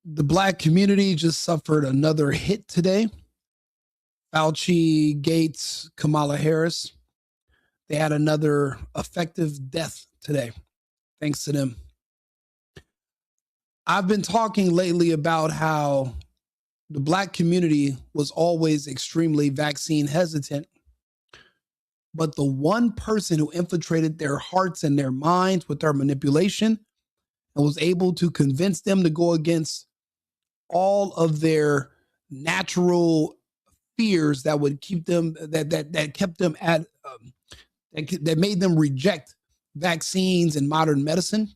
The black community just suffered another hit today. Fauci, Gates, Kamala Harris. They had another effective death today, thanks to them. I've been talking lately about how the black community was always extremely vaccine hesitant. But the one person who infiltrated their hearts and their minds with their manipulation and was able to convince them to go against all of their natural fears that would keep them that kept them at that made them reject vaccines and modern medicine.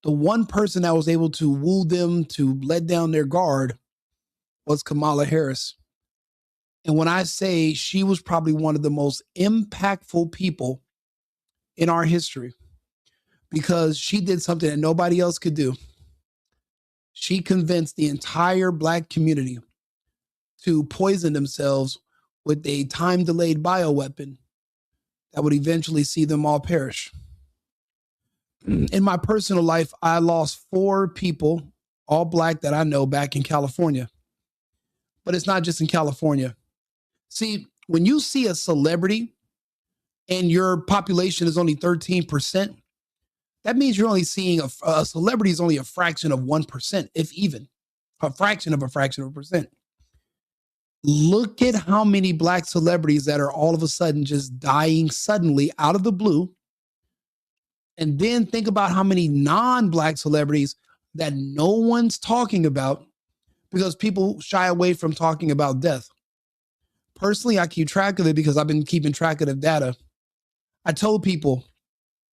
The one person that was able to woo them to let down their guard was Kamala Harris. And when I say she was probably one of the most impactful people in our history, because she did something that nobody else could do. She convinced the entire black community to poison themselves with a time-delayed bioweapon that would eventually see them all perish. In my personal life, I lost 4 people, all black, that I know back in California. But it's not just in California. See, when you see a celebrity and your population is only 13%, that means you're only seeing a celebrity is only a fraction of 1%, if even a fraction of a percent. Look at how many black celebrities that are all of a sudden just dying suddenly out of the blue. And then think about how many non-black celebrities that no one's talking about because people shy away from talking about death. Personally, I keep track of it because I've been keeping track of the data. I told people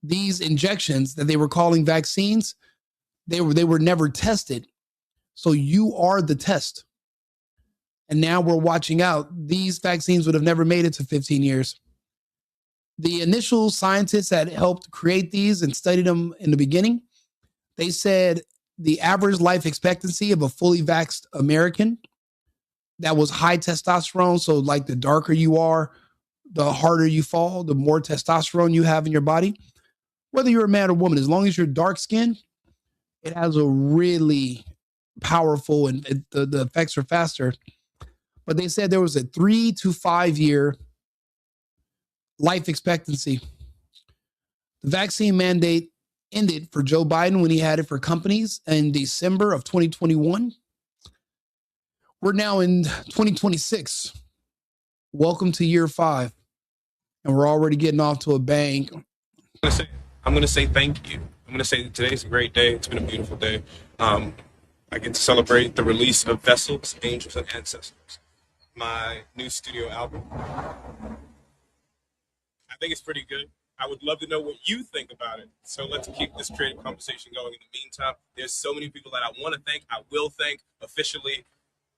these injections that they were calling vaccines, they were never tested. So you are the test. And now we're watching out. These vaccines would have never made it to 15 years. The initial scientists that helped create these and studied them in the beginning, they said the average life expectancy of a fully vaxxed American that was high testosterone, so like the darker you are, the harder you fall, the more testosterone you have in your body, whether you're a man or woman, as long as you're dark skinned, it has a really powerful, and the effects are faster. But they said there was a 3 to 5 year life expectancy. The vaccine mandate ended for Joe Biden when he had it for companies in December of 2021. We're now in 2026. Welcome to year 5. And we're already getting off to a bang. I'm going to say thank you. I'm going to say today's a great day. It's been a beautiful day. I get to celebrate the release of Vessels, Angels, and Ancestors, my new studio album. I think it's pretty good. I would love to know what you think about it. So let's keep this creative conversation going. In the meantime, there's so many people that I want to thank. I will thank officially.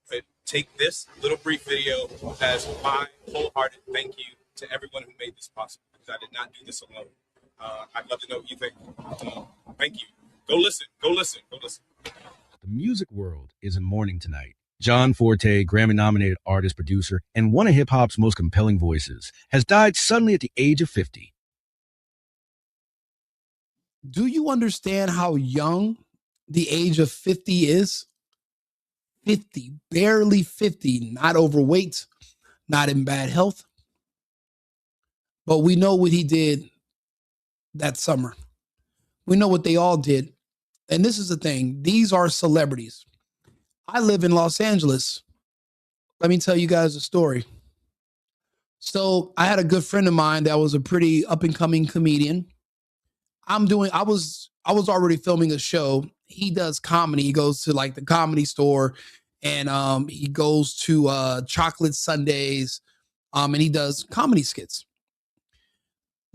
But take this little brief video as my wholehearted thank you to everyone who made this possible, because I did not do this alone. I'd love to know what you think. Thank you. Go listen. Go listen. Go listen. The music world is in mourning tonight. John Forté, Grammy-nominated artist, producer, and one of hip-hop's most compelling voices, has died suddenly at the age of 50. Do you understand how young the age of 50 is? 50, barely 50, not overweight, not in bad health. But we know what he did that summer. We know what they all did. And this is the thing. These are celebrities. I live in Los Angeles. Let me tell you guys a story. So I had a good friend of mine that was a pretty up and coming comedian. I was already filming a show. He does comedy. He goes to like the Comedy Store, and he goes to Chocolate Sundays, and he does comedy skits.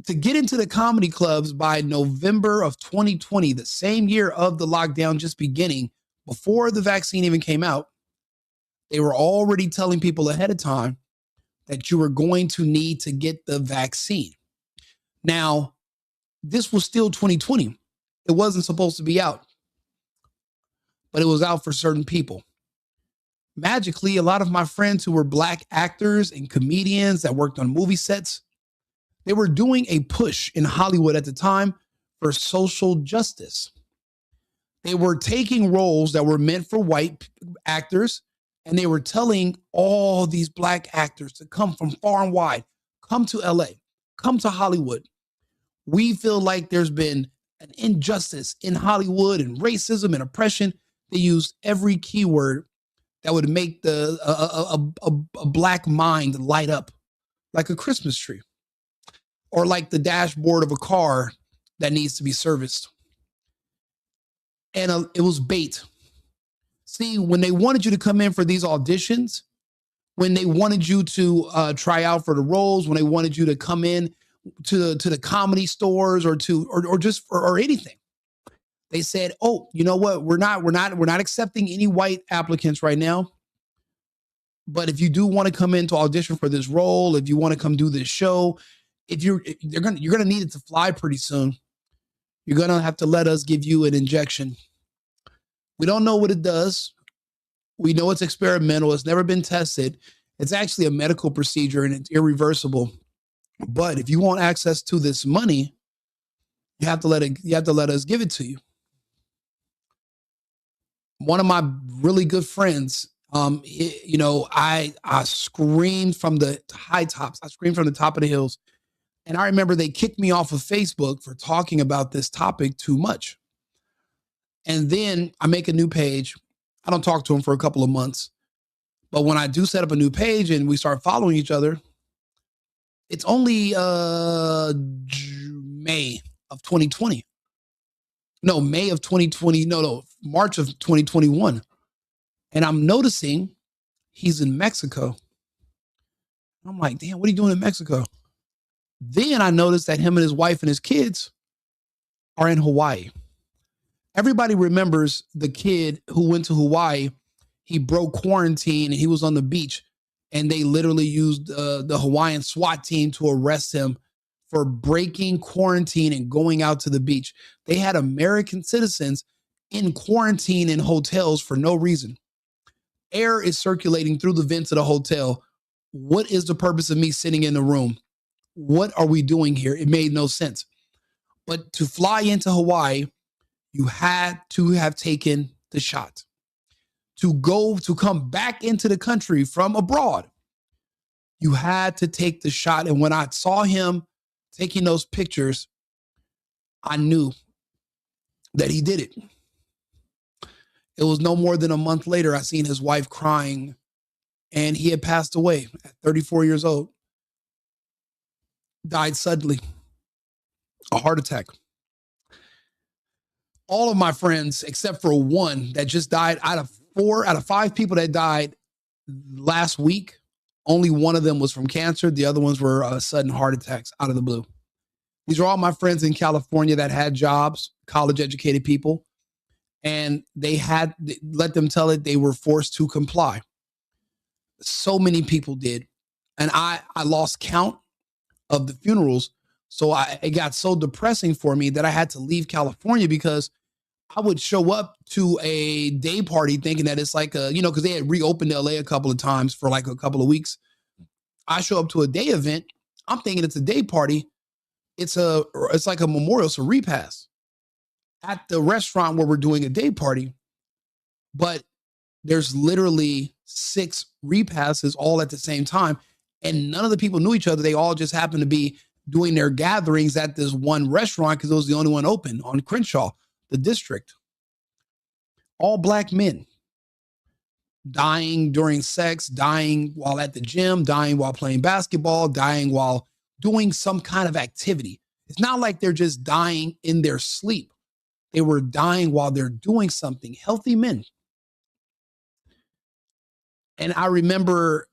To get into the comedy clubs by November of 2020, the same year of the lockdown just beginning, before the vaccine even came out, they were already telling people ahead of time that you were going to need to get the vaccine. Now, this was still 2020. It wasn't supposed to be out, but it was out for certain people. Magically, a lot of my friends who were black actors and comedians that worked on movie sets, they were doing a push in Hollywood at the time for social justice. They were taking roles that were meant for white actors, and they were telling all these black actors to come from far and wide, come to LA, come to Hollywood. We feel like there's been an injustice in Hollywood and racism and oppression. They used every keyword that would make a black mind light up like a Christmas tree or like the dashboard of a car that needs to be serviced. And it was bait. See, when they wanted you to come in for these auditions, when they wanted you to try out for the roles, when they wanted you to come in to the comedy stores or anything, they said, "Oh, you know what? We're not accepting any white applicants right now. But if you do want to come in to audition for this role, if you want to come do this show, you're gonna need it to fly pretty soon. You're gonna have to let us give you an injection. We don't know what it does. We know it's experimental. It's never been tested. It's actually a medical procedure and it's irreversible. But if you want access to this money, you have to let us give it to you." One of my really good friends, I screamed from the high tops. I screamed from the top of the hills. And I remember they kicked me off of Facebook for talking about this topic too much. And then I make a new page. I don't talk to him for a couple of months. But when I do set up a new page and we start following each other, it's only May of 2020. No, May of 2020. No, March of 2021. And I'm noticing he's in Mexico. I'm like, damn, what are you doing in Mexico? Then I noticed that him and his wife and his kids are in Hawaii. Everybody remembers the kid who went to Hawaii. He broke quarantine and he was on the beach, and they literally used the Hawaiian SWAT team to arrest him for breaking quarantine and going out to the beach. They had American citizens in quarantine in hotels for no reason. Air is circulating through the vents of the hotel. What is the purpose of me sitting in the room? What are we doing here? It made no sense. But to fly into Hawaii, you had to have taken the shot. To come back into the country from abroad, you had to take the shot. And when I saw him taking those pictures, I knew that he did it. It was no more than a month later, I seen his wife crying, and he had passed away at 34 years old. Died suddenly. A heart attack. All of my friends, except for one that just died, out of 5 people that died last week, only one of them was from cancer. The other ones were sudden heart attacks out of the blue. These are all my friends in California that had jobs, college educated people, and let them tell it, they were forced to comply. So many people did. And I lost count of the funerals. So it got so depressing for me that I had to leave California, because I would show up to a day party thinking that it's like because they had reopened LA a couple of times for like a couple of weeks. I show up to a day event. I'm thinking it's a day party. It's like a memorial, it's a repast at the restaurant where we're doing a day party. But there's literally 6 repasses all at the same time. And none of the people knew each other. They all just happened to be doing their gatherings at this one restaurant because it was the only one open on Crenshaw, the district. All black men dying during sex, dying while at the gym, dying while playing basketball, dying while doing some kind of activity. It's not like they're just dying in their sleep. They were dying while they're doing something. Healthy men. And I remember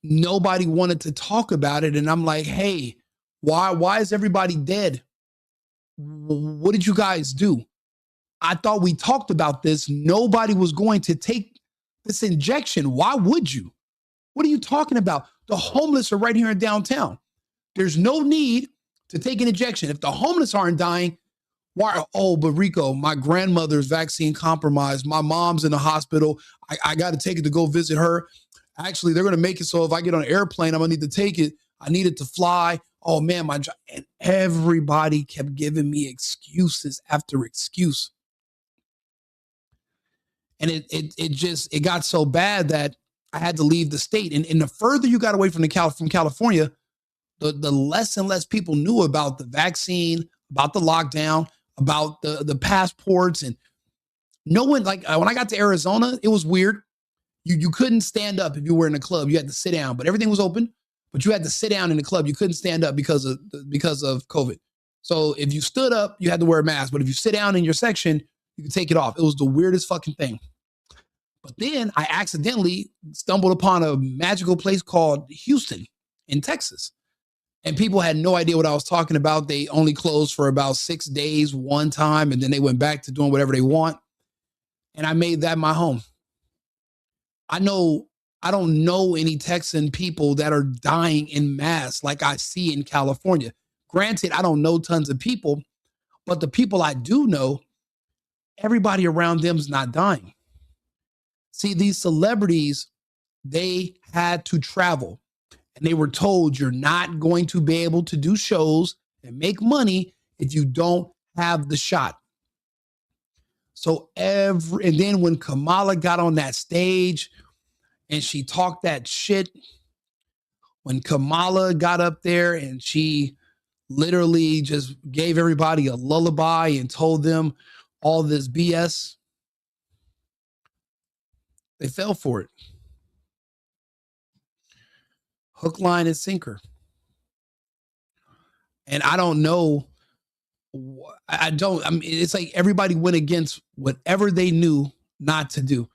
nobody wanted to talk about it. And I'm like, hey, why is everybody dead? What did you guys do? I thought we talked about this. Nobody was going to take this injection. Why would you? What are you talking about? The homeless are right here in downtown. There's no need to take an injection. If the homeless aren't dying, why? Oh, but Rico, my grandmother's vaccine compromised. My mom's in the hospital. I got to take it to go visit her. Actually, they're going to make it so if I get on an airplane, I'm going to need to take it. I need it to fly. Oh, man, and everybody kept giving me excuses after excuse. And it got so bad that I had to leave the state. And the further you got away from from California, the less and less people knew about the vaccine, about the lockdown, about the passports. And no one, like when I got to Arizona, it was weird. You couldn't stand up if you were in a club. You had to sit down, but everything was open. But you had to sit down in the club. You couldn't stand up because of COVID. So if you stood up, you had to wear a mask. But if you sit down in your section, you could take it off. It was the weirdest fucking thing. But then I accidentally stumbled upon a magical place called Houston in Texas. And people had no idea what I was talking about. They only closed for about 6 days one time, and then they went back to doing whatever they want. And I made that my home. I don't know any Texan people that are dying in mass like I see in California. Granted, I don't know tons of people, but the people I do know, everybody around them is not dying. See, these celebrities, they had to travel, and they were told you're not going to be able to do shows and make money if you don't have the shot. So and then when Kamala got on that stage and she talked that shit, when Kamala got up there and she literally just gave everybody a lullaby and told them all this BS, they fell for it. Hook, line, and sinker. And I don't know. I mean, it's like everybody went against whatever they knew not to do.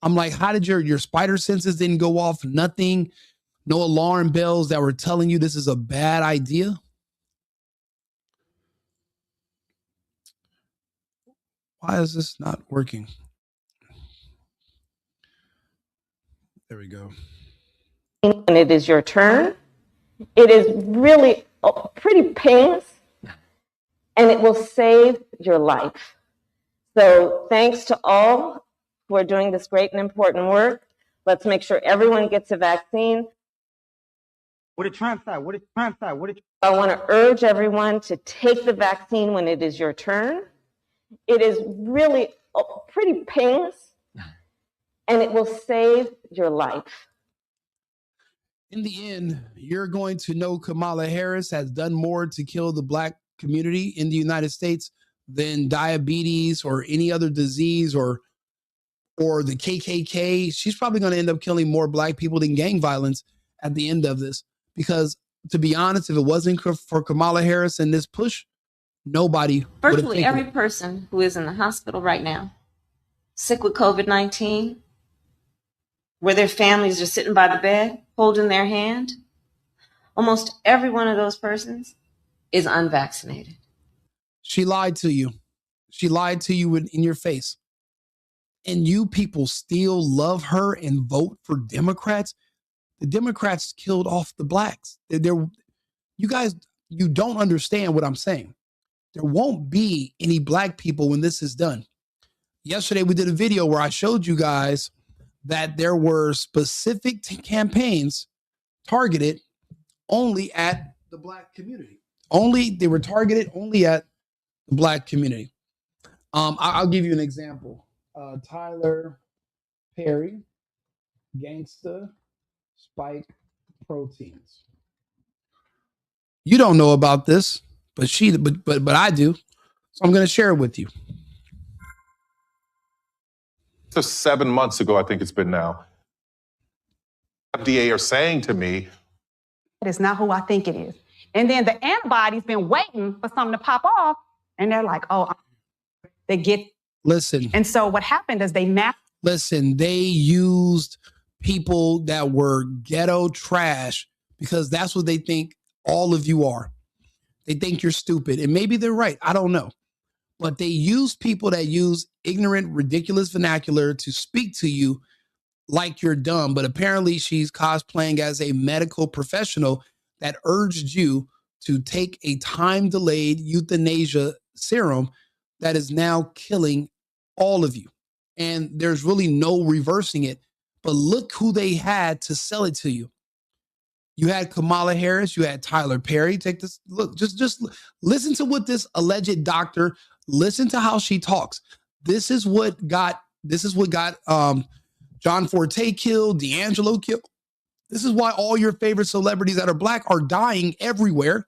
I'm like, how did your spider senses didn't go off? Nothing, no alarm bells that were telling you this is a bad idea. Why is this not working? There we go. When it is your turn, it is really pretty painless, and it will save your life. So thanks to all who are doing this great and important work. Let's make sure everyone gets a vaccine. What did Trump say? What did Trump say? What did I want to urge everyone to take the vaccine when it is your turn. It is really pretty painless, and it will save your life. In the end, you're going to know Kamala Harris has done more to kill the Black community in the United States than diabetes or any other disease or the KKK. She's probably going to end up killing more Black people than gang violence at the end of this. Because to be honest, if it wasn't for Kamala Harris and this push, nobody virtually every person who is in the hospital right now, sick with COVID-19, where their families are sitting by the bed, holding their hand, almost every one of those persons is unvaccinated. She lied to you. She lied to you in your face. And you people still love her and vote for Democrats. The Democrats killed off the Blacks. You guys, you don't understand what I'm saying. There won't be any Black people when this is done. Yesterday, we did a video where I showed you guys that there were specific campaigns targeted only at the Black community. They were targeted only at the Black community. I'll give you an example. Tyler Perry, Gangsta, Spike Proteins. You don't know about this, but I do. So I'm going to share it with you. So 7 months ago, I think it's been now, FDA are saying to me, it's not who I think it is. And then the antibody's been waiting for something to pop off, and they're like, oh, they get. Listen. And so what happened is they used people that were ghetto trash because that's what they think all of you are. They think you're stupid, and maybe they're right. I don't know. But they use people that use ignorant, ridiculous vernacular to speak to you like you're dumb. But apparently she's cosplaying as a medical professional that urged you to take a time-delayed euthanasia serum that is now killing all of you. And there's really no reversing it. But look who they had to sell it to you. You had Kamala Harris. You had Tyler Perry. Take this. Look, just listen to what this alleged doctor, listen to how she talks. This is what got This is what got John Forté killed, D'Angelo killed. This is why all your favorite celebrities that are black are dying everywhere,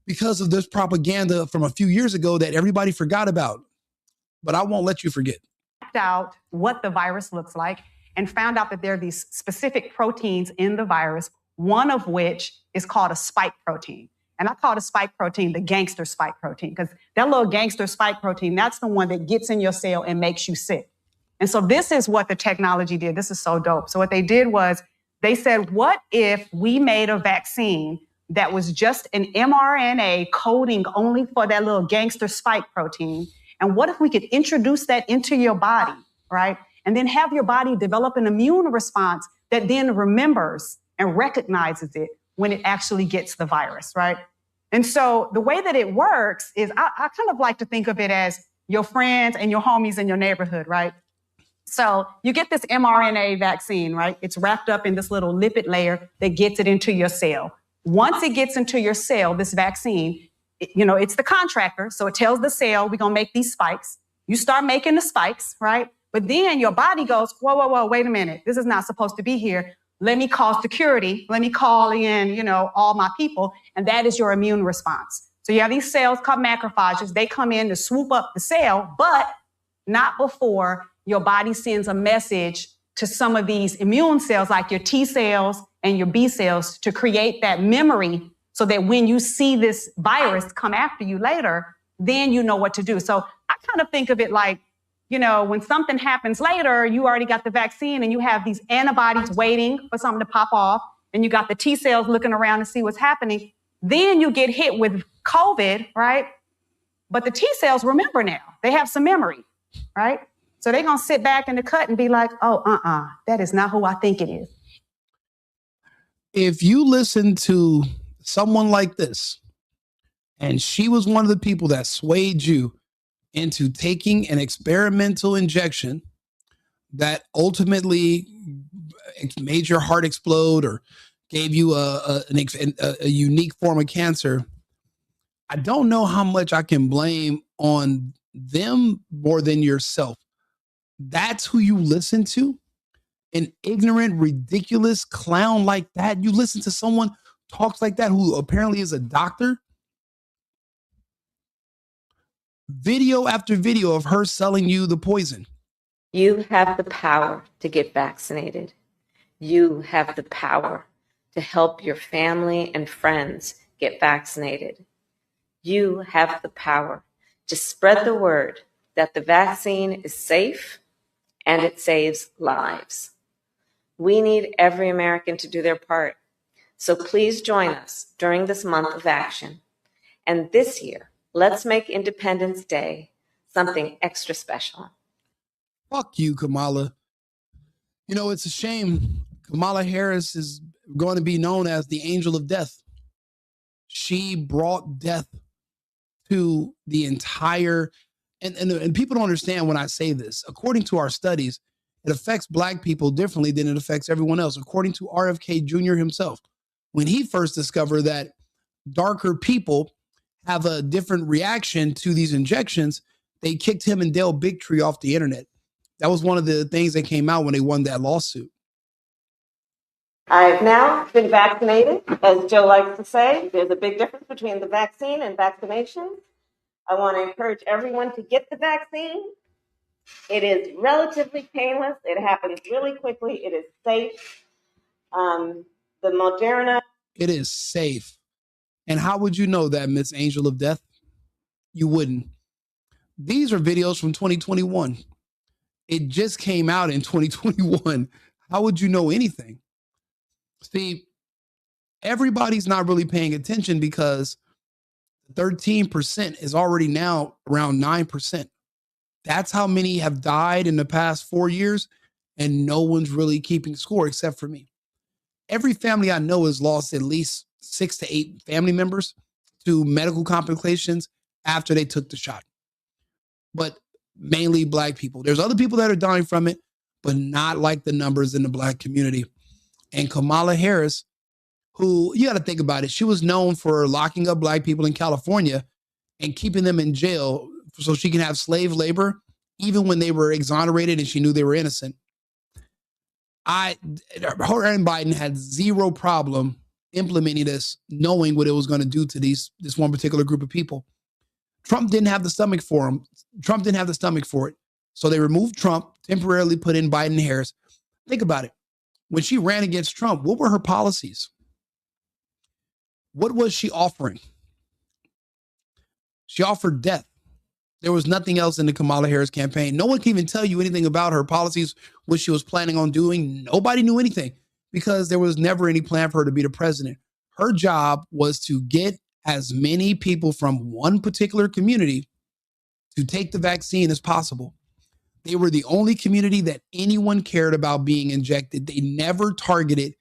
because of this propaganda from a few years ago that everybody forgot about. But I won't let you forget. Out what the virus looks like and found out that there are these specific proteins in the virus, one of which is called a spike protein. And I call the spike protein the gangster spike protein, because that little gangster spike protein, that's the one that gets in your cell and makes you sick. And so this is what the technology did. This is so dope. So what they did was they said, what if we made a vaccine that was just an mRNA coding only for that little gangster spike protein? And what if we could introduce that into your body, right? And then have your body develop an immune response that then remembers and recognizes it when it actually gets the virus, right? And so the way that it works is I kind of like to think of it as your friends and your homies in your neighborhood, right? So you get this mRNA vaccine, right? It's wrapped up in this little lipid layer that gets it into your cell. Once it gets into your cell, this vaccine, it's the contractor. So it tells the cell, we're going to make these spikes. You start making the spikes, right? But then your body goes, whoa, wait a minute. This is not supposed to be here. Let me call security. Let me call in, all my people. And that is your immune response. So you have these cells called macrophages. They come in to swoop up the cell, but not before your body sends a message to some of these immune cells, like your T cells and your B cells, to create that memory so that when you see this virus come after you later, then you know what to do. So I kind of think of it like, when something happens later, you already got the vaccine and you have these antibodies waiting for something to pop off, and you got the T cells looking around to see what's happening. Then you get hit with COVID, right? But the T cells remember now. They have some memory, right? So they're going to sit back in the cut and be like, oh, that is not who I think it is. If you listen to someone like this, and she was one of the people that swayed you into taking an experimental injection that ultimately made your heart explode or gave you a unique form of cancer, I don't know how much I can blame on them more than yourself. That's who you listen to? An ignorant, ridiculous clown like that? You listen to someone talks like that who apparently is a doctor? Video after video of her selling you the poison. You have the power to get vaccinated. You have the power to help your family and friends get vaccinated. You have the power to spread the word that the vaccine is safe and it saves lives. We need every American to do their part. So please join us during this month of action. And this year, let's make Independence Day something extra special. Fuck you, Kamala. It's a shame. Kamala Harris is going to be known as the angel of death. She brought death to the entire, and people don't understand when I say this. According to our studies, it affects black people differently than it affects everyone else. According to RFK Jr. himself, when he first discovered that darker people have a different reaction to these injections, they kicked him and Dale Bigtree off the internet. That was one of the things that came out when they won that lawsuit. I've now been vaccinated. As Joe likes to say, there's a big difference between the vaccine and vaccination. I want to encourage everyone to get the vaccine. It is relatively painless. It happens really quickly. It is safe. The Moderna. It is safe. And how would you know that, Miss Angel of Death? You wouldn't. These are videos from 2021. It just came out in 2021. How would you know anything? See, everybody's not really paying attention because 13% is already now around 9%. That's how many have died in the past 4 years, and no one's really keeping score except for me. Every family I know has lost at least 6 to 8 family members to medical complications after they took the shot. But mainly black people. There's other people that are dying from it, but not like the numbers in the black community. And Kamala Harris, who, you got to think about it, she was known for locking up black people in California and keeping them in jail so she can have slave labor even when they were exonerated and she knew they were innocent. Her and Biden had zero problem implementing this, knowing what it was going to do to this one particular group of people. Trump didn't have the stomach for him. Trump didn't have the stomach for it. So they removed Trump, temporarily put in Biden and Harris. Think about it. When she ran against Trump, what were her policies? What was she offering? She offered death. There was nothing else in the Kamala Harris campaign. No one can even tell you anything about her policies, what she was planning on doing. Nobody knew anything because there was never any plan for her to be the president. Her job was to get as many people from one particular community to take the vaccine as possible. They were the only community that anyone cared about being injected. They never targeted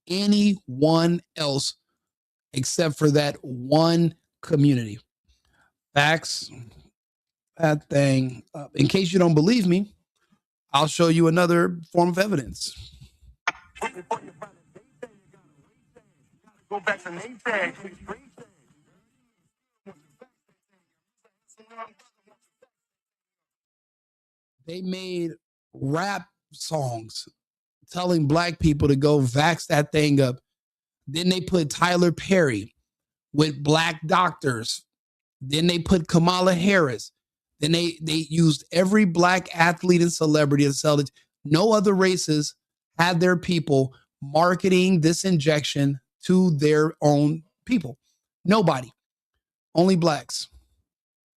anyone else except for that one community. Facts. That thing up. In case you don't believe me, I'll show you another form of evidence. They made rap songs telling black people to go vax that thing up. Then they put Tyler Perry with black doctors. Then they put Kamala Harris. Then they used every black athlete and celebrity to sell it. No other races had their people marketing this injection to their own people. Nobody. Only blacks.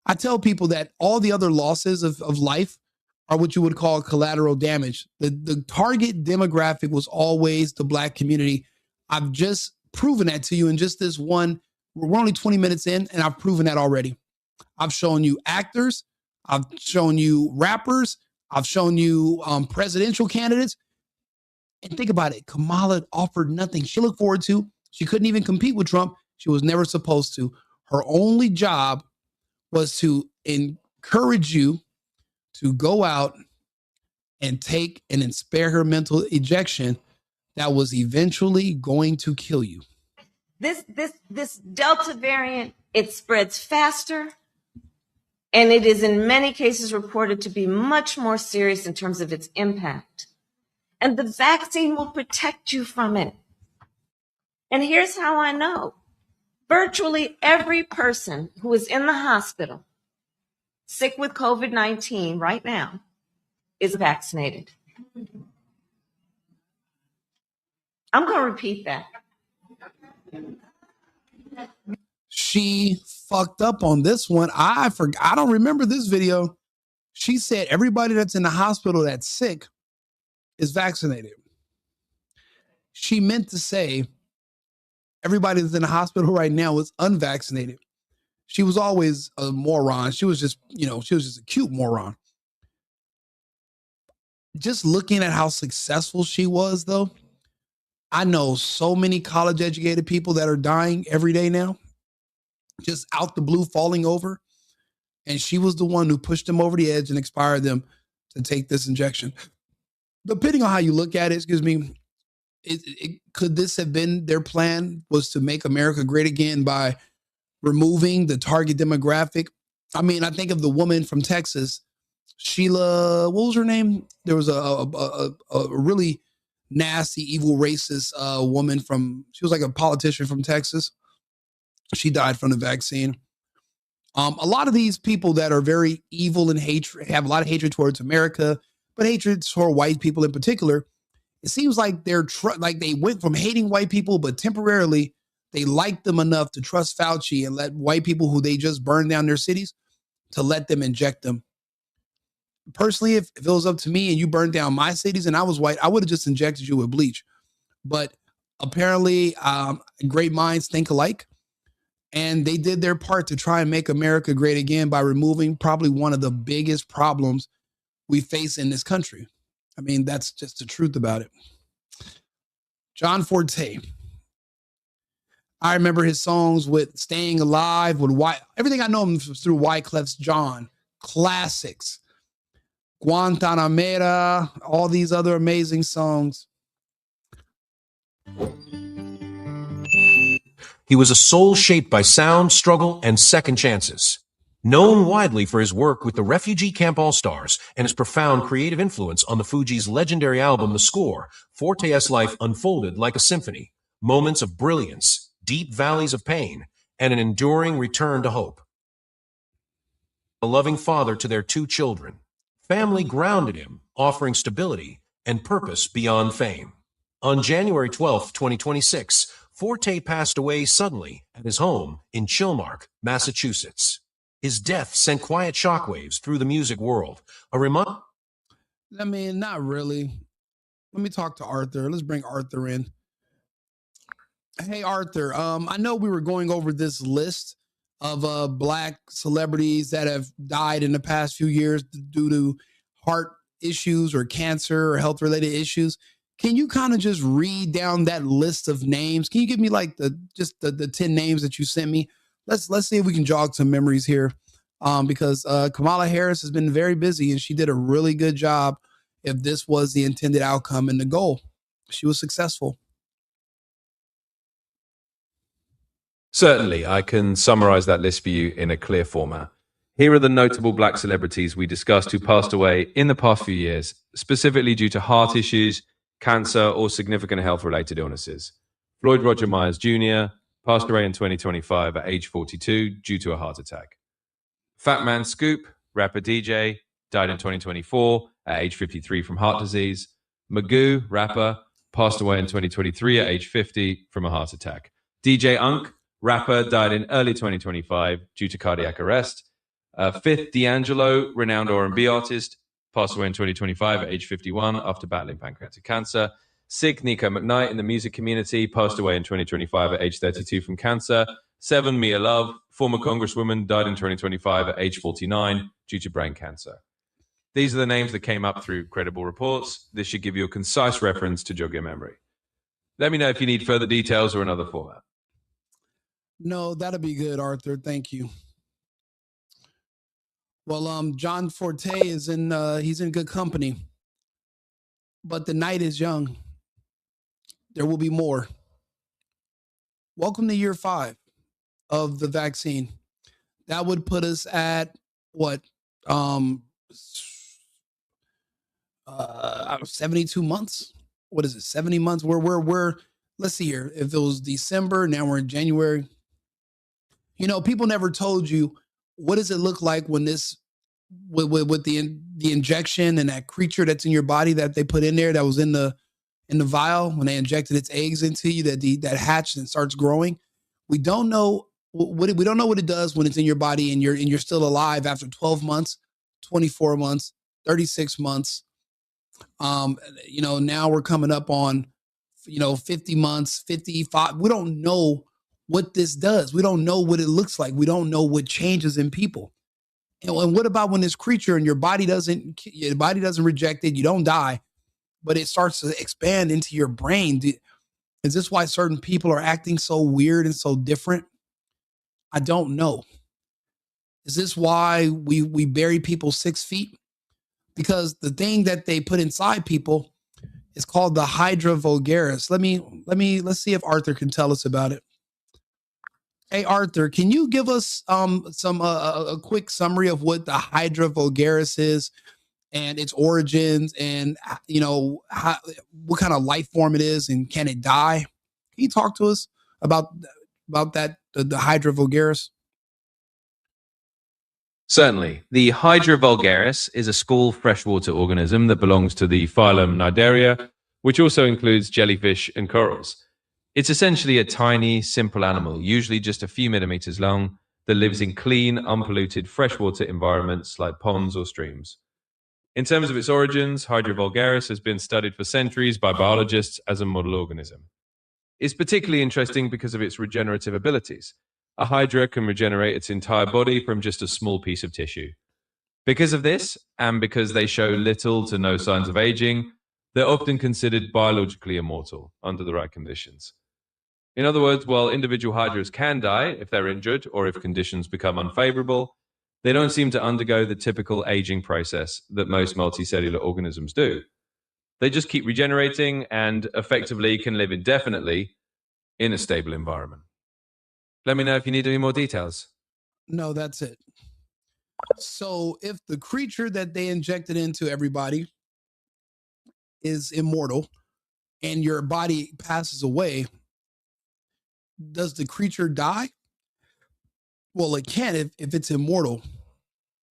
I tell people that all the other losses of life are what you would call collateral damage. The target demographic was always the black community. I've just proven that to you in just this one. We're only 20 minutes in, and I've proven that already. I've shown you actors. I've shown you rappers. I've shown you presidential candidates. And think about it. Kamala offered nothing. She looked forward to. She couldn't even compete with Trump. She was never supposed to. Her only job was to encourage you to go out and take an experimental ejection that was eventually going to kill you. This Delta variant, it spreads faster, and it is in many cases reported to be much more serious in terms of its impact. And the vaccine will protect you from it. And here's how I know. Virtually every person who is in the hospital sick with COVID-19 right now is vaccinated. I'm going to repeat that. She fucked up on this one. I don't remember this video. She said everybody that's in the hospital that's sick is vaccinated. She meant to say everybody that's in the hospital right now is unvaccinated. She was always a moron. She was just a cute moron. Just looking at how successful she was, though, I know so many college educated people that are dying every day now, just out the blue falling over. And she was the one who pushed them over the edge and inspired them to take this injection. Depending on how you look at it, could this have been their plan, was to make America great again by removing the target demographic? I mean, I think of the woman from Texas, Sheila, what was her name? There was a really nasty, evil, racist woman she was like a politician from Texas. She died from the vaccine. A lot of these people that are very evil and hatred, have a lot of hatred towards America, but hatred toward white people in particular. It seems like they went from hating white people, but temporarily they liked them enough to trust Fauci and let white people who they just burned down their cities to let them inject them. Personally, if it was up to me and you burned down my cities and I was white, I would have just injected you with bleach. But apparently, great minds think alike. And they did their part to try and make America great again by removing probably one of the biggest problems we face in this country. I mean, that's just the truth about it. John Forté. I remember his songs with Staying Alive, with everything I know him through Wyclef's John. Classics. Guantanamera, all these other amazing songs. He was a soul shaped by sound, struggle, and second chances. Known widely for his work with the Refugee Camp All-Stars and his profound creative influence on the Fugees' legendary album The Score, Forté's life unfolded like a symphony, moments of brilliance, deep valleys of pain, and an enduring return to hope. A loving father to their 2 children, family grounded him, offering stability and purpose beyond fame. On January 12, 2026, Forté passed away suddenly at his home in Chilmark, Massachusetts. His death sent quiet shockwaves through the music world. I mean, not really. Let me talk to Arthur. Let's bring Arthur in. Hey, Arthur. I know we were going over this list of black celebrities that have died in the past few years due to heart issues or cancer or health related issues. Can you kind of just read down that list of names? Can you give me like the 10 names that you sent me? Let's see if we can jog some memories here. Because Kamala Harris has been very busy and she did a really good job if this was the intended outcome and the goal. She was successful. Certainly, I can summarize that list for you in a clear format. Here are the notable black celebrities we discussed who passed away in the past few years, specifically due to heart issues, cancer, or significant health-related illnesses. Floyd Roger Myers Jr. passed away in 2025 at age 42 due to a heart attack. Fat Man Scoop, rapper DJ, died in 2024 at age 53 from heart disease. Magoo, rapper, passed away in 2023 at age 50 from a heart attack. DJ Unk, rapper, died in early 2025 due to cardiac arrest. Fifth D'Angelo, renowned R&B artist, passed away in 2025 at age 51 after battling pancreatic cancer. Sig Nico McKnight in the music community passed away in 2025 at age 32 from cancer. 7 Mia Love, former congresswoman, died in 2025 at age 49 due to brain cancer. These are the names that came up through credible reports. This should give you a concise reference to jog your memory. Let me know if you need further details or another format. No, that'll be good, Arthur. Thank you. Well, John Forté is he's in good company. But the night is young. There will be more. Welcome to year 5 of the vaccine. That would put us at what? 72 months. What is it? 70 months. We're let's see here. If it was December, now we're in January. You know, people never told you what does it look like when this with the injection and that creature that's in your body that they put in there that was in the vial when they injected its eggs into you that hatched and starts growing. We don't know we don't know what it does when it's in your body and you're still alive after 12 months, 24 months, 36 months. You know, now we're coming up on 50 months, 55. We don't know what this does. We don't know what it looks like. We don't know what changes in people. And what about when this creature and your body doesn't reject it, you don't die, but it starts to expand into your brain? Is this why certain people are acting so weird and so different? I don't know. Is this why we bury people 6 feet? Because the thing that they put inside people is called the Hydra vulgaris. Let's see if Arthur can tell us about it. Hey, Arthur, can you give us a quick summary of what the Hydra vulgaris is and its origins and, what kind of life form it is and can it die? Can you talk to us about that, the Hydra vulgaris? Certainly. The Hydra vulgaris is a small freshwater organism that belongs to the phylum Cnidaria, which also includes jellyfish and corals. It's essentially a tiny, simple animal, usually just a few millimeters long, that lives in clean, unpolluted freshwater environments like ponds or streams. In terms of its origins, Hydra vulgaris has been studied for centuries by biologists as a model organism. It's particularly interesting because of its regenerative abilities. A hydra can regenerate its entire body from just a small piece of tissue. Because of this, and because they show little to no signs of aging, they're often considered biologically immortal under the right conditions. In other words, while individual hydras can die if they're injured or if conditions become unfavorable, they don't seem to undergo the typical aging process that most multicellular organisms do. They just keep regenerating and effectively can live indefinitely in a stable environment. Let me know if you need any more details. No, that's it. So if the creature that they injected into everybody is immortal and your body passes away, does the creature die? Well, it can if it's immortal.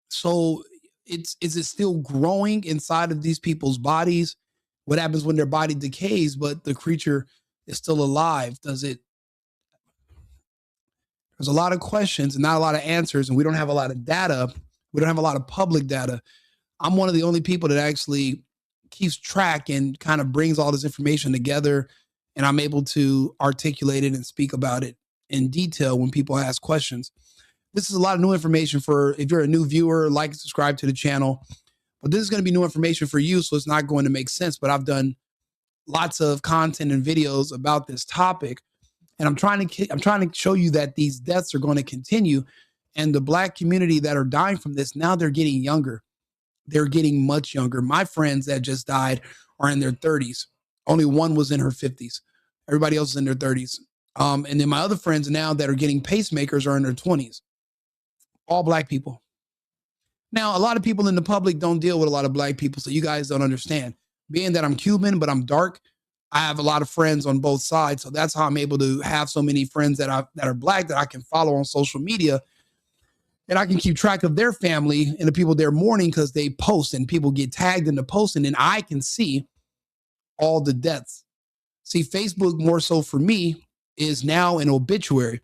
So is it still growing inside of these people's bodies? What happens when their body decays, but the creature is still alive? Does it? There's a lot of questions and not a lot of answers, and we don't have a lot of data. We don't have a lot of public data. I'm one of the only people that actually keeps track and kind of brings all this information together, and I'm able to articulate it and speak about it in detail when people ask questions. This is a lot of new information for if you're a new viewer, like and subscribe to the channel. But this is going to be new information for you, so it's not going to make sense. But I've done lots of content and videos about this topic, and I'm trying to show you that these deaths are going to continue, and the Black community that are dying from this, now they're getting younger. They're getting much younger. My friends that just died are in their 30s. Only one was in her 50s. Everybody else is in their 30s. And then my other friends now that are getting pacemakers are in their 20s. All Black people. Now, a lot of people in the public don't deal with a lot of Black people, so you guys don't understand. Being that I'm Cuban, but I'm dark, I have a lot of friends on both sides. So that's how I'm able to have so many friends that are Black that I can follow on social media. And I can keep track of their family and the people they're mourning because they post and people get tagged in the post. And then I can see all the deaths. See, Facebook more so for me is now an obituary.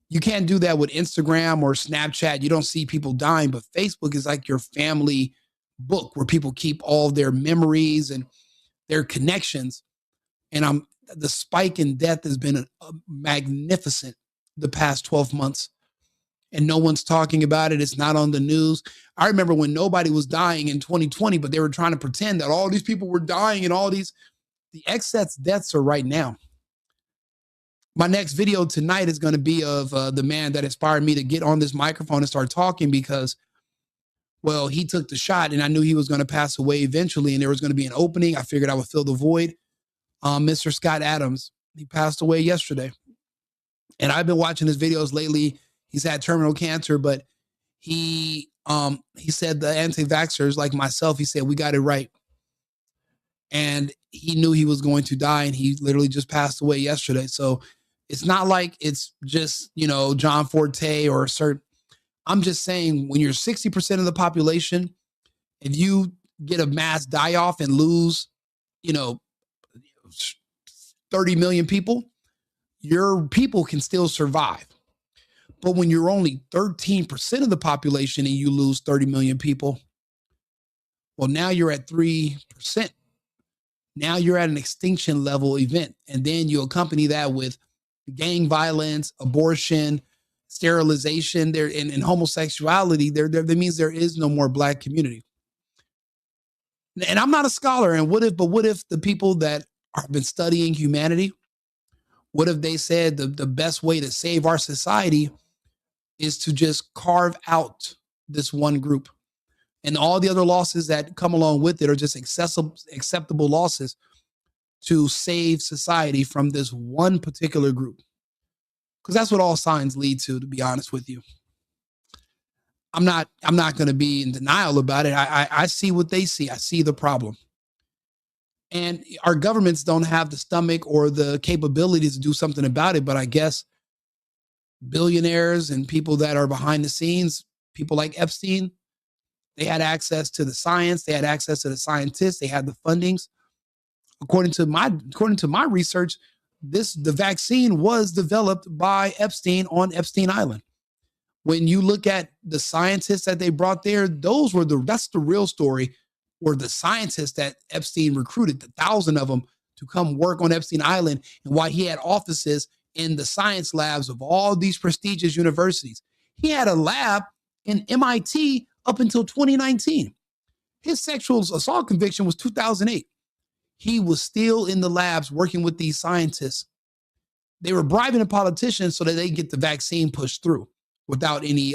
You can't do that with Instagram or Snapchat. You don't see people dying, but Facebook is like your family book where people keep all their memories and their connections. And the spike in death has been a magnificent the past 12 months. And no one's talking about it. It's not on the news. I remember when nobody was dying in 2020, but they were trying to pretend that all these people were dying and the excess deaths are right now. My next video tonight is going to be of the man that inspired me to get on this microphone and start talking because, well, he took the shot and I knew he was going to pass away eventually and there was going to be an opening. I figured I would fill the void. Mr. Scott Adams, he passed away yesterday. And I've been watching his videos lately. He's had terminal cancer, but he said the anti-vaxxers like myself, he said, we got it right. And he knew he was going to die and he literally just passed away yesterday. So it's not like it's just, John Forté or a certain, I'm just saying when you're 60% of the population, if you get a mass die off and lose, 30 million people, your people can still survive. But when you're only 13% of the population and you lose 30 million people, well, now you're at 3%. Now you're at an extinction level event. And then you accompany that with gang violence, abortion, sterilization, and homosexuality. That means there is no more Black community. And I'm not a scholar. And what if the people that have been studying humanity, what if they said the best way to save our society is to just carve out this one group and all the other losses that come along with it are just acceptable losses to save society from this one particular group. Because that's what all signs lead to be honest with you. I'm not going to be in denial about it. I see what they see. I see the problem. And our governments don't have the stomach or the capabilities to do something about it. But I guess billionaires and people that are behind the scenes, people like Epstein, they had access to the science. They had access to the scientists. They had the fundings. According to my research, the vaccine was developed by Epstein on Epstein Island. When you look at the scientists that they brought there, that's the real story, were the scientists that Epstein recruited, the 1,000 of them, to come work on Epstein Island, and why he had offices in the science labs of all these prestigious universities. He had a lab in MIT up until 2019. His sexual assault conviction was 2008. He was still in the labs working with these scientists. They were bribing the politicians so that they get the vaccine pushed through without any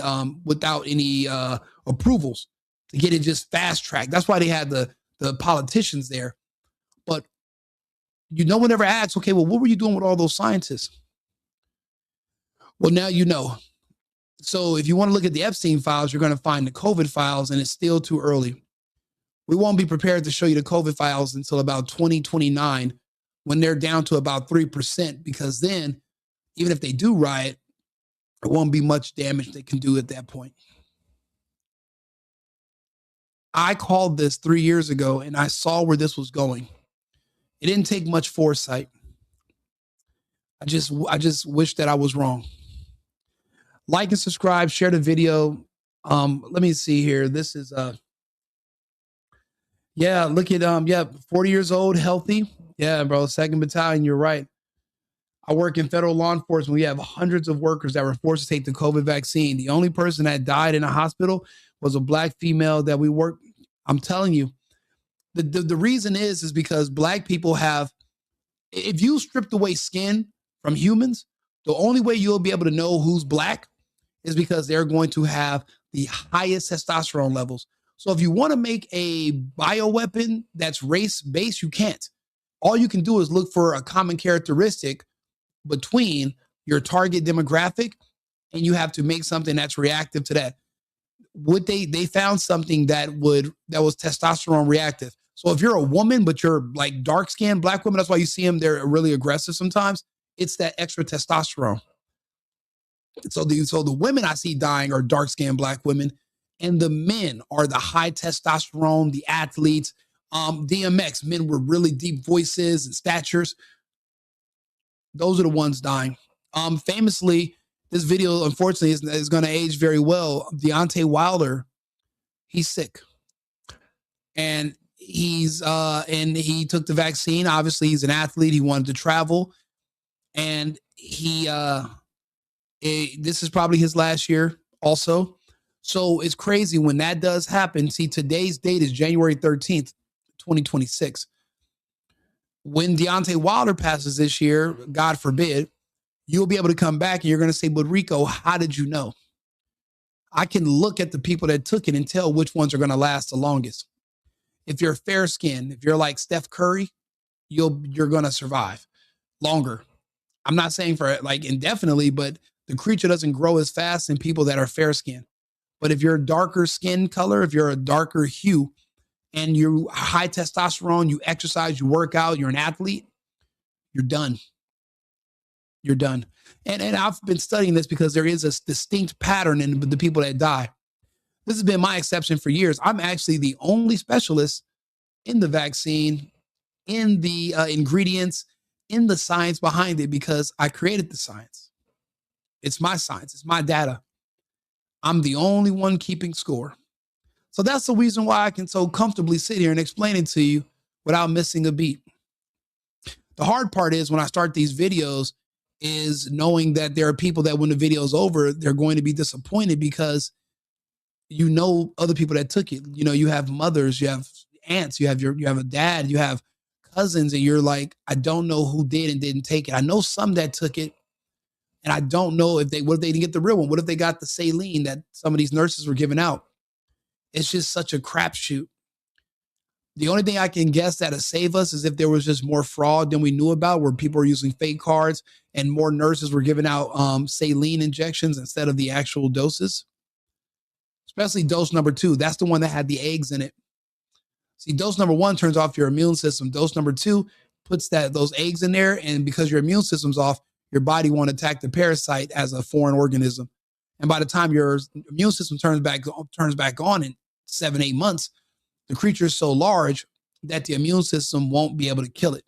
approvals, to get it just fast tracked. That's why they had the politicians there. But no one ever asked, okay, well, what were you doing with all those scientists? Well, now you know. So if you want to look at the Epstein files, you're going to find the COVID files, and it's still too early. We won't be prepared to show you the COVID files until about 2029, when they're down to about 3%, because then, even if they do riot, it won't be much damage they can do at that point. I called this 3 years ago, and I saw where this was going. It didn't take much foresight. I just wish that I was wrong. Like and subscribe, share the video. Let me see here. This is yeah, look at 40 years old, healthy. Yeah, bro, 2nd Battalion, you're right. I work in federal law enforcement. We have hundreds of workers that were forced to take the COVID vaccine. The only person that died in a hospital was a Black female that we worked. I'm telling you, the reason is because Black people have, if you stripped away skin from humans, the only way you'll be able to know who's Black is because they're going to have the highest testosterone levels. So if you want to make a bioweapon that's race-based, you can't. All you can do is look for a common characteristic between your target demographic, and you have to make something that's reactive to that. They found something that was testosterone reactive. So if you're a woman, but you're like dark-skinned Black women, that's why you see them, they're really aggressive sometimes. It's that extra testosterone. So the women I see dying are dark-skinned Black women, and the men are the high testosterone, the athletes, DMX, men with really deep voices and statures. Those are the ones dying. Famously, this video, unfortunately, is going to age very well. Deontay Wilder, he's sick. And he took the vaccine. Obviously, he's an athlete. He wanted to travel. And this is probably his last year also. So it's crazy when that does happen. See, today's date is January 13th, 2026. When Deontay Wilder passes this year, God forbid, you'll be able to come back and you're going to say, but Rico, how did you know? I can look at the people that took it and tell which ones are going to last the longest. If you're fair skinned, if you're like Steph Curry, you're going to survive longer. I'm not saying for like indefinitely, but the creature doesn't grow as fast in people that are fair skinned. But if you're a darker skin color, if you're a darker hue, and you're high testosterone, you exercise, you work out, you're an athlete, you're done. You're done. And I've been studying this because there is a distinct pattern in the people that die. This has been my exception for years. I'm actually the only specialist in the vaccine, in the ingredients, in the science behind it, because I created the science. It's my science. It's my data. I'm the only one keeping score. So that's the reason why I can so comfortably sit here and explain it to you without missing a beat. The hard part is when I start these videos is knowing that there are people that when the video's over, they're going to be disappointed because you know other people that took it. You know, you have mothers, you have aunts, you have a dad, you have cousins, and you're like, I don't know who did and didn't take it. I know some that took it, and I don't know what if they didn't get the real one? What if they got the saline that some of these nurses were giving out? It's just such a crapshoot. The only thing I can guess that'll save us is if there was just more fraud than we knew about, where people were using fake cards and more nurses were giving out saline injections instead of the actual doses. Especially dose number 2. That's the one that had the eggs in it. See, dose number 1 turns off your immune system. Dose number 2 puts those eggs in there, and because your immune system's off, your body won't attack the parasite as a foreign organism. And by the time your immune system turns back on in 7-8 months, the creature is so large that the immune system won't be able to kill it.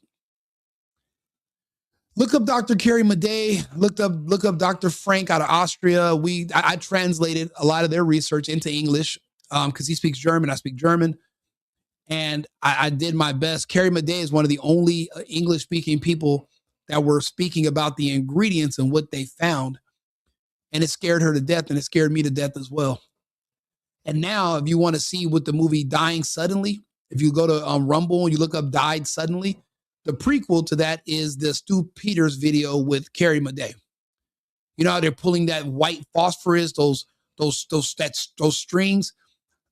Look up Dr. Carrie Madej. Look up Dr. Frank out of Austria. I translated a lot of their research into English because he speaks German. I speak German. And I did my best. Carrie Madej is one of the only English-speaking people that were speaking about the ingredients and what they found. And it scared her to death, and it scared me to death as well. And now, if you want to see what the movie Dying Suddenly, if you go to Rumble and you look up Died Suddenly, the prequel to that is the Stu Peters video with Carrie Madej. You know how they're pulling that white phosphorus, those strings?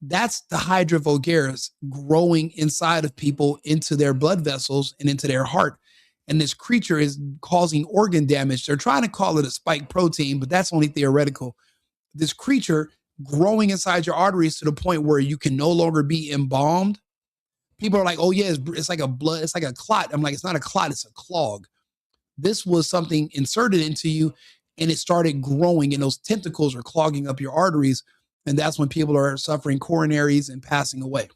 That's the Hydra vulgaris growing inside of people into their blood vessels and into their heart. And this creature is causing organ damage. They're trying to call it a spike protein, but that's only theoretical. this creature growing inside your arteries to the point where you can no longer be embalmed. People are like, oh yeah, it's like a blood, it's like a clot. I'm like, it's not a clot, it's a clog. This was something inserted into you and it started growing and those tentacles are clogging up your arteries. And that's when people are suffering coronaries and passing away.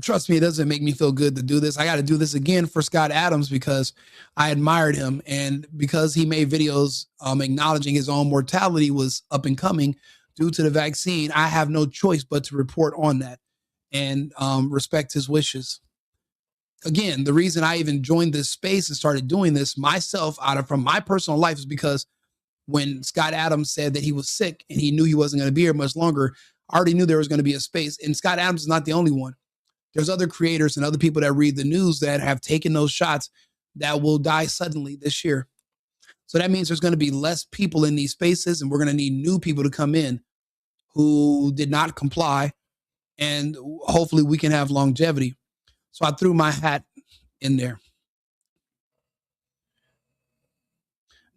Trust me, it doesn't make me feel good to do this. I got to do this again for Scott Adams because I admired him. And because he made videos acknowledging his own mortality was up and coming due to the vaccine, I have no choice but to report on that and respect his wishes. Again, the reason I even joined this space and started doing this myself from my personal life is because when Scott Adams said that he was sick and he knew he wasn't going to be here much longer, I already knew there was going to be a space. And Scott Adams is not the only one. There's other creators and other people that read the news that have taken those shots that will die suddenly this year. So that means there's going to be less people in these spaces and we're going to need new people to come in who did not comply. And hopefully we can have longevity. So I threw my hat in there.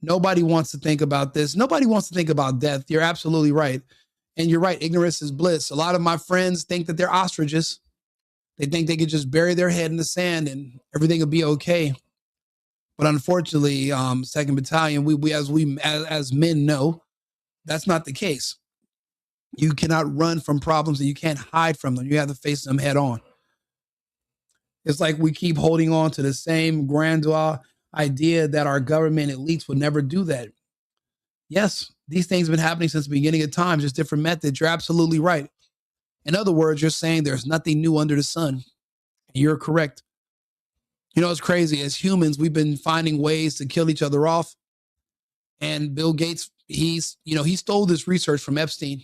Nobody wants to think about this. Nobody wants to think about death. You're absolutely right. And you're right. Ignorance is bliss. A lot of my friends think that they're ostriches. They think they could just bury their head in the sand and everything will be okay. But unfortunately, 2nd Battalion, we as men know, that's not the case. You cannot run from problems and you can't hide from them. You have to face them head on. It's like we keep holding on to the same grandeur idea that our government elites would never do that. Yes, these things have been happening since the beginning of time, just different methods. You're absolutely right. In other words, you're saying there's nothing new under the sun. You're correct. You know, it's crazy. As humans, we've been finding ways to kill each other off. And Bill Gates, he stole this research from Epstein.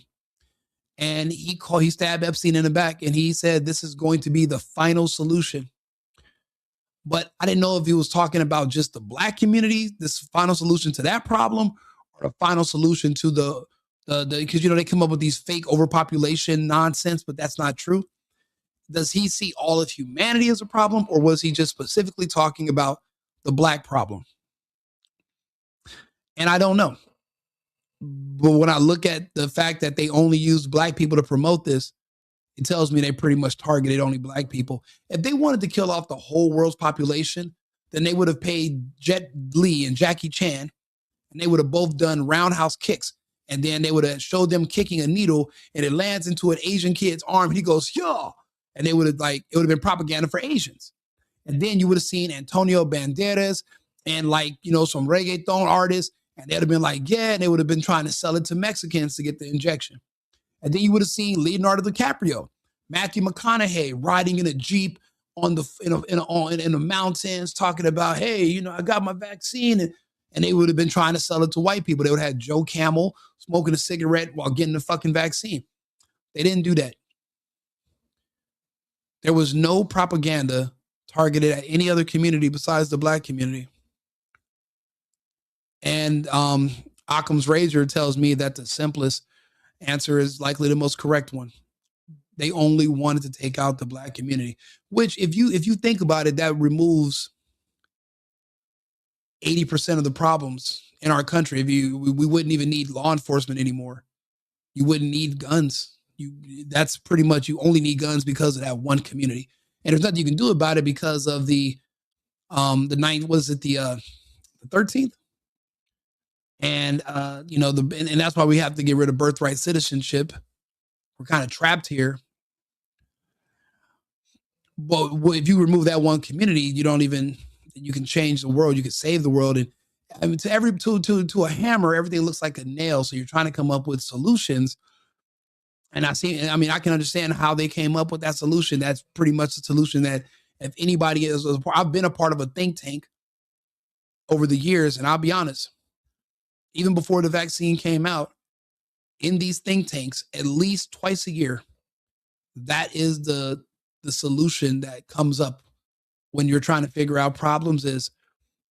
And he stabbed Epstein in the back. And he said, this is going to be the final solution. But I didn't know if he was talking about just the Black community, this final solution to that problem, or the final solution to because, they come up with these fake overpopulation nonsense, but that's not true. Does he see all of humanity as a problem, or was he just specifically talking about the Black problem? And I don't know. But when I look at the fact that they only used Black people to promote this, it tells me they pretty much targeted only Black people. If they wanted to kill off the whole world's population, then they would have paid Jet Li and Jackie Chan, and they would have both done roundhouse kicks. And then they would have showed them kicking a needle and it lands into an Asian kid's arm. And he goes, yeah. And it would have been propaganda for Asians. And then you would have seen Antonio Banderas and some reggaeton artists. And they'd have been like, yeah. And they would have been trying to sell it to Mexicans to get the injection. And then you would have seen Leonardo DiCaprio, Matthew McConaughey riding in a Jeep in the mountains talking about, hey, I got my vaccine. And they would have been trying to sell it to white people. They would have had Joe Camel smoking a cigarette while getting the fucking vaccine. They didn't do that. There was no propaganda targeted at any other community besides the Black community. And Occam's razor tells me that the simplest answer is likely the most correct one. They only wanted to take out the Black community, which if you think about it, that removes 80% of the problems in our country. We wouldn't even need law enforcement anymore. You wouldn't need guns. That's pretty much, you only need guns because of that one community. And there's nothing you can do about it because of the 13th? And and that's why we have to get rid of birthright citizenship. We're kind of trapped here. But if you remove that one community, you can change the world. You can save the world. And I mean, to a hammer, everything looks like a nail. So you're trying to come up with solutions. And I can understand how they came up with that solution. That's pretty much the solution that if anybody is, I've been a part of a think tank over the years. And I'll be honest, even before the vaccine came out, in these think tanks, at least twice a year, that is the solution that comes up when you're trying to figure out problems is,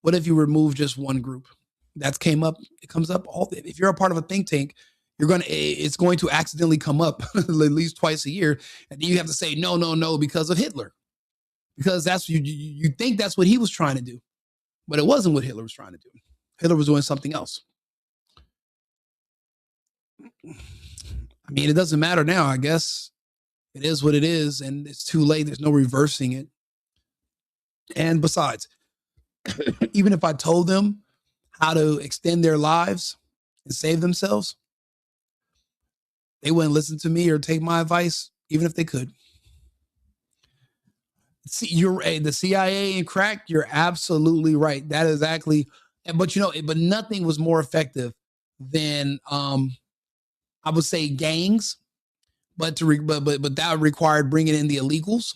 what if you remove just one group? It comes up if you're a part of a think tank, it's going to accidentally come up at least twice a year. And then you have to say, no, because of Hitler. Because that's, you think that's what he was trying to do, but it wasn't what Hitler was trying to do. Hitler was doing something else. I mean, it doesn't matter now, I guess. It is what it is, and it's too late. There's no reversing it. And besides, even if I told them how to extend their lives and save themselves, they wouldn't listen to me or take my advice, even if they could. See, you're the CIA and crack. You're absolutely right. That is exactly. But but nothing was more effective than I would say gangs, but but that required bringing in the illegals,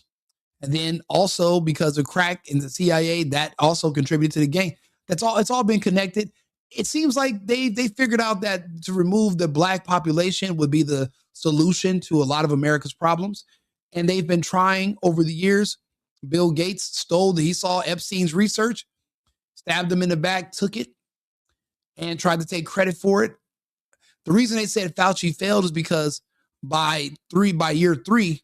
and then also because of crack and the CIA, that also contributed to the gang. That's all. It's all been connected. It seems like they figured out that to remove the black population would be the solution to a lot of America's problems, and they've been trying over the years. Bill Gates he saw Epstein's research, stabbed him in the back, took it, and tried to take credit for it. The reason they said Fauci failed is because by year 3,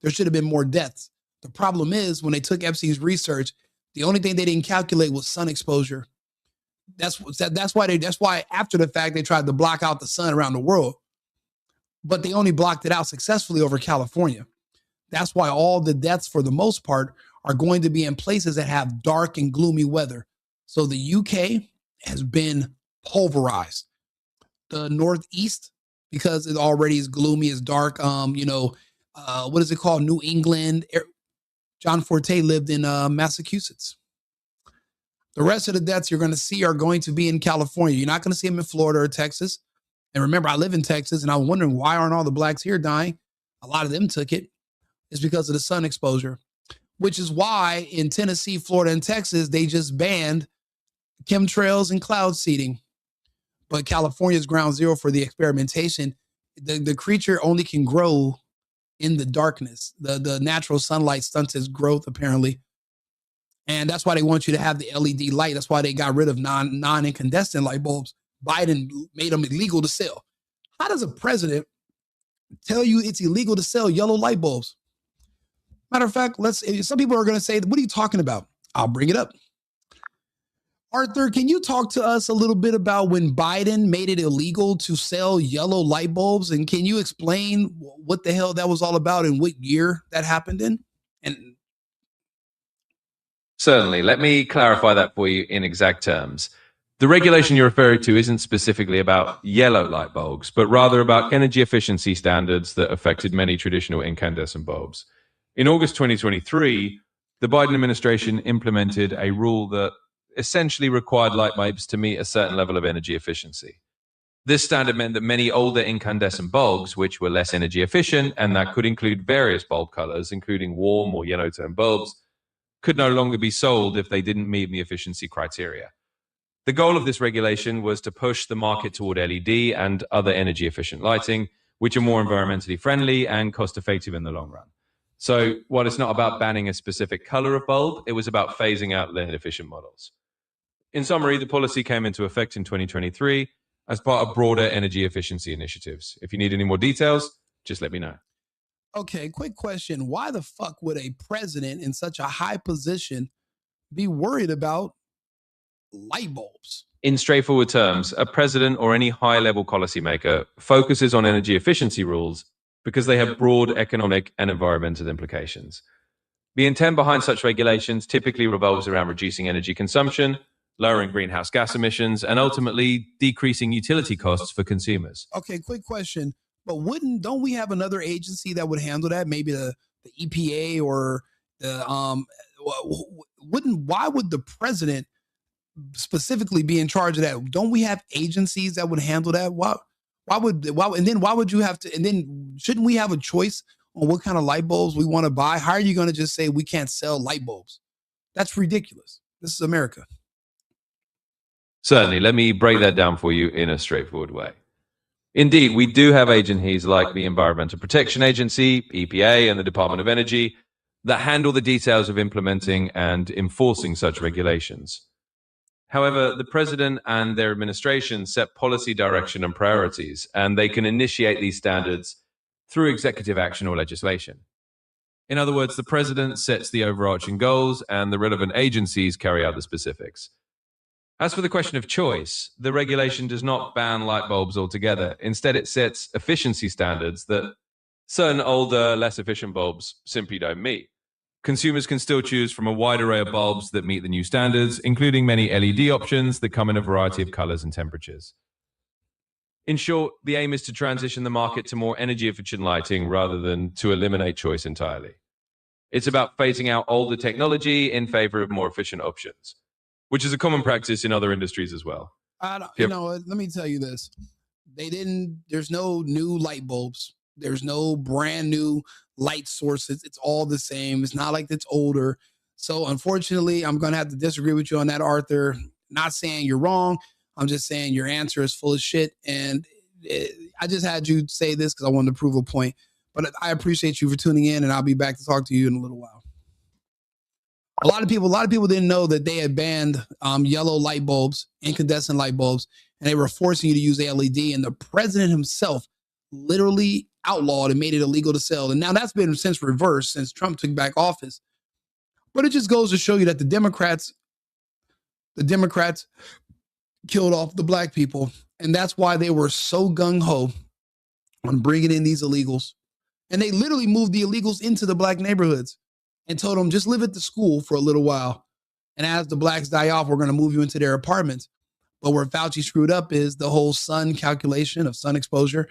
there should have been more deaths. The problem is when they took Epstein's research, the only thing they didn't calculate was sun exposure. That's why after the fact they tried to block out the sun around the world, but they only blocked it out successfully over California. That's why all the deaths, for the most part, are going to be in places that have dark and gloomy weather. So the UK has been pulverized. The Northeast, because it already is gloomy, is dark. What is it called? New England. John Forté lived in Massachusetts. The rest of the deaths you're going to see are going to be in California. You're not going to see them in Florida or Texas. And remember, I live in Texas, and I'm wondering why aren't all the blacks here dying? A lot of them took it. It's because of the sun exposure, which is why in Tennessee, Florida, and Texas, they just banned chemtrails and cloud seeding. But California is ground zero for the experimentation. The creature only can grow in the darkness. The natural sunlight stunts its growth, apparently. And that's why they want you to have the LED light. That's why they got rid of non-incandescent light bulbs. Biden made them illegal to sell. How does a president tell you it's illegal to sell yellow light bulbs? Matter of fact, some people are going to say, what are you talking about? I'll bring it up. Arthur, can you talk to us a little bit about when Biden made it illegal to sell yellow light bulbs? And can you explain what the hell that was all about and what year that happened in? And certainly, let me clarify that for you in exact terms. The regulation you're referring to isn't specifically about yellow light bulbs, but rather about energy efficiency standards that affected many traditional incandescent bulbs. In August 2023, the Biden administration implemented a rule that essentially required light bulbs to meet a certain level of energy efficiency. This standard meant that many older incandescent bulbs, which were less energy efficient, and that could include various bulb colors, including warm or yellow tone bulbs, could no longer be sold if they didn't meet the efficiency criteria. The goal of this regulation was to push the market toward LED and other energy efficient lighting, which are more environmentally friendly and cost effective in the long run. So while it's not about banning a specific color of bulb, it was about phasing out lead efficient models. In summary, the policy came into effect in 2023 as part of broader energy efficiency initiatives. If you need any more details, just let me know. Okay, quick question. Why the fuck would a president in such a high position be worried about light bulbs? In straightforward terms, a president or any high-level policymaker focuses on energy efficiency rules because they have broad economic and environmental implications. The intent behind such regulations typically revolves around reducing energy consumption, lowering greenhouse gas emissions, and ultimately decreasing utility costs for consumers. Okay, quick question. But don't we have another agency that would handle that? Maybe the EPA or the why would the president specifically be in charge of that? Don't we have agencies that would handle that? Why would you have to, and then shouldn't we have a choice on what kind of light bulbs we want to buy? How are you going to just say we can't sell light bulbs? That's ridiculous. This is America. Certainly. Let me break that down for you in a straightforward way. Indeed, we do have agencies like the Environmental Protection Agency, EPA, and the Department of Energy that handle the details of implementing and enforcing such regulations. However, the president and their administration set policy direction and priorities, and they can initiate these standards through executive action or legislation. In other words, the president sets the overarching goals and the relevant agencies carry out the specifics. As for the question of choice, the regulation does not ban light bulbs altogether. Instead, it sets efficiency standards that certain older, less efficient bulbs simply don't meet. Consumers can still choose from a wide array of bulbs that meet the new standards, including many LED options that come in a variety of colors and temperatures. In short, the aim is to transition the market to more energy-efficient lighting rather than to eliminate choice entirely. It's about phasing out older technology in favor of more efficient options, which is a common practice in other industries as well. Let me tell you this. There's no new light bulbs. There's no brand new light sources. It's all the same. It's not like it's older. So unfortunately, I'm going to have to disagree with you on that, Arthur. Not saying you're wrong. I'm just saying your answer is full of shit. And I just had you say this because I wanted to prove a point. But I appreciate you for tuning in, and I'll be back to talk to you in a little while. A lot of people didn't know that they had banned yellow light bulbs, incandescent light bulbs, and they were forcing you to use LED. And the president himself literally outlawed and made it illegal to sell. And now that's been since reversed since Trump took back office. But it just goes to show you that the Democrats killed off the black people. And that's why they were so gung-ho on bringing in these illegals. And they literally moved the illegals into the black neighborhoods and told them, just live at the school for a little while. And as the blacks die off, we're going to move you into their apartments. But where Fauci screwed up is the whole sun calculation of sun exposure.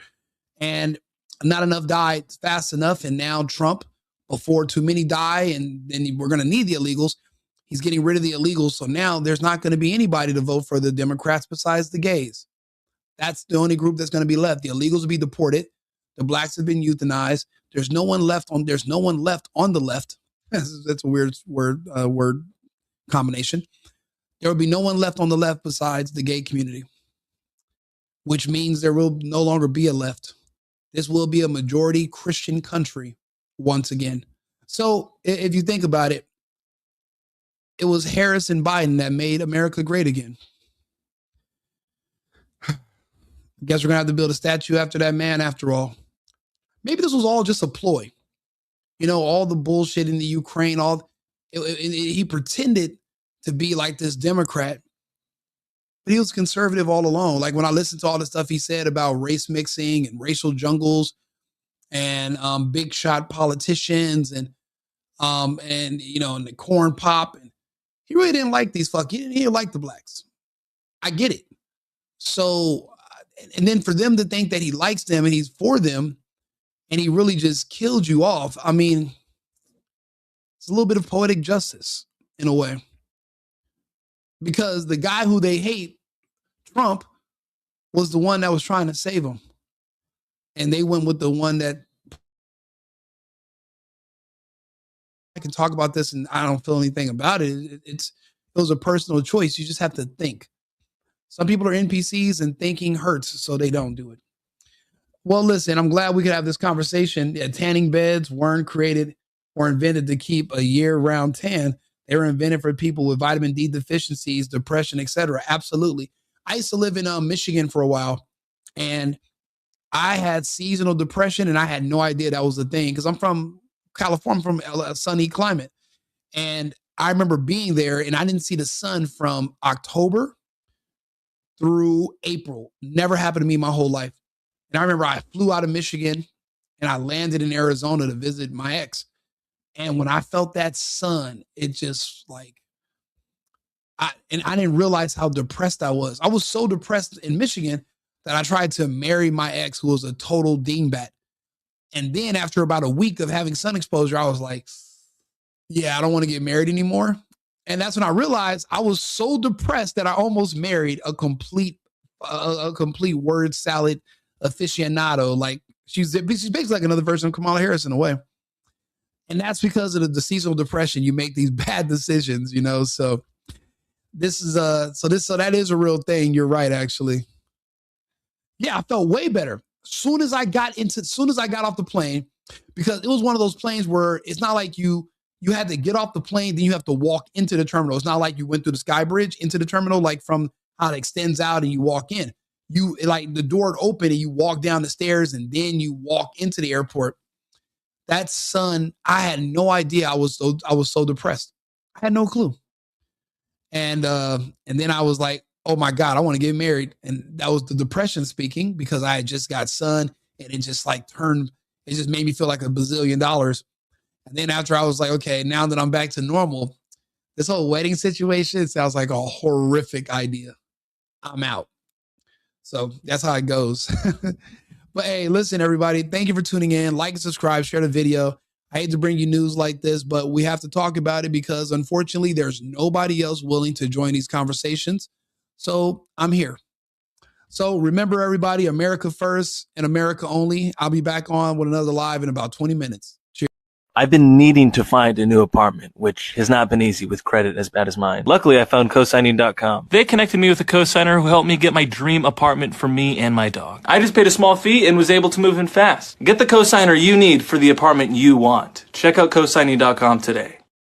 And not enough died fast enough. And now Trump, before too many die, and then we're going to need the illegals, he's getting rid of the illegals. So now there's not going to be anybody to vote for the Democrats besides the gays. That's the only group that's going to be left. The illegals will be deported. The blacks have been euthanized. There's no one left on the left. That's a weird word combination. There will be no one left on the left besides the gay community, which means there will no longer be a left. This will be a majority Christian country once again. So if you think about it, it was Harris and Biden that made America great again. I guess we're going to have to build a statue after that man after all. Maybe this was all just a ploy. You know, all the bullshit in the Ukraine, he pretended to be like this Democrat, but he was conservative all along. Like when I listened to all the stuff he said about race mixing and racial jungles and big shot politicians and the corn pop, and he really didn't like these he didn't like the blacks. I get it. So, and then for them to think that he likes them and he's for them, and he really just killed you off. I mean, it's a little bit of poetic justice in a way. Because the guy who they hate, Trump, was the one that was trying to save them. And they went with the one that, I can talk about this and I don't feel anything about it. It was a personal choice. You just have to think. Some people are NPCs and thinking hurts, so they don't do it. Well, listen, I'm glad we could have this conversation. Yeah, tanning beds weren't invented to keep a year-round tan. They were invented for people with vitamin D deficiencies, depression, etc. Absolutely. I used to live in Michigan for a while, and I had seasonal depression, and I had no idea that was a thing because I'm from California, from a sunny climate. And I remember being there, and I didn't see the sun from October through April. Never happened to me my whole life. And I remember I flew out of Michigan and I landed in Arizona to visit my ex. And when I felt that sun, it just I didn't realize how depressed I was. I was so depressed in Michigan that I tried to marry my ex, who was a total dingbat. And then after about a week of having sun exposure, I was like, yeah, I don't want to get married anymore. And that's when I realized I was so depressed that I almost married a complete word salad aficionado. Like she's basically like another version of Kamala Harris in a way. And that's because of the seasonal depression. You make these bad decisions, you know. So that is a real thing. You're right, actually. Yeah, I felt way better soon as I got off the plane, because it was one of those planes where it's not like you had to get off the plane, then you have to walk into the terminal. It's not like you went through the sky bridge into the terminal, like from how it extends out and you walk in. You like the door open and you walk down the stairs and then you walk into the airport. That sun, I had no idea I was so depressed. I had no clue. And then I was like, oh my God, I want to get married. And that was the depression speaking, because I had just got son, and it just like it just made me feel like $1 bazillion. And then after I was like, okay, now that I'm back to normal, this whole wedding situation sounds like a horrific idea. I'm out. So that's how it goes. But hey, listen, everybody, thank you for tuning in. Like and subscribe, share the video. I hate to bring you news like this, but we have to talk about it because unfortunately there's nobody else willing to join these conversations. So I'm here. So remember, everybody, America first and America only. I'll be back on with another live in about 20 minutes. Cheers. I've been needing to find a new apartment, which has not been easy with credit as bad as mine. Luckily, I found cosigning.com. They connected me with a cosigner who helped me get my dream apartment for me and my dog. I just paid a small fee and was able to move in fast. Get the cosigner you need for the apartment you want. Check out cosigning.com today.